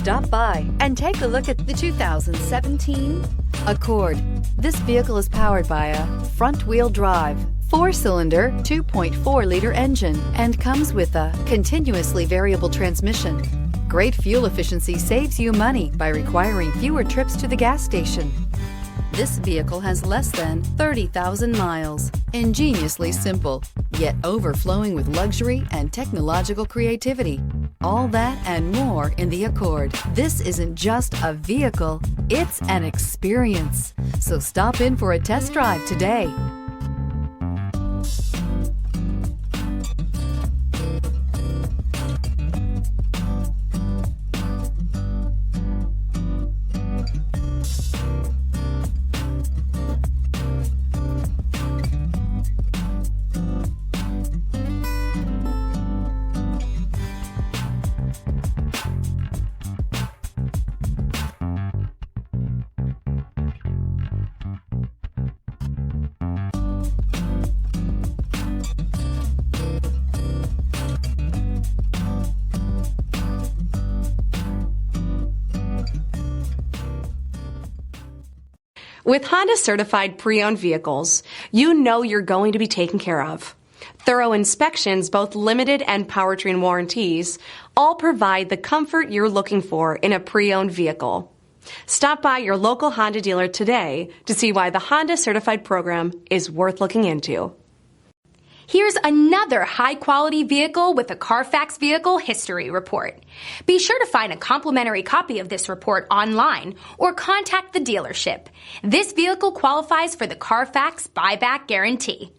Stop by and take a look at the 2017 Accord. This vehicle is powered by a front-wheel drive, 4-cylinder, 2.4-liter engine and comes with a continuously variable transmission. Great fuel efficiency saves you money by requiring fewer trips to the gas station. This vehicle has less than 30,000 miles. Ingeniously simple, yet overflowing with luxury and technological creativity. All that and more in the Accord. This isn't just a vehicle, it's an experience. So stop in for a test drive today. With Honda certified pre-owned vehicles, you know you're going to be taken care of. Thorough inspections, both limited and powertrain warranties, all provide the comfort you're looking for in a pre-owned vehicle. Stop by your local Honda dealer today to see why the Honda certified program is worth looking into. Here's another high-quality vehicle with a Carfax Vehicle History Report. Be sure to find a complimentary copy of this report online or contact the dealership. This vehicle qualifies for the Carfax Buyback Guarantee.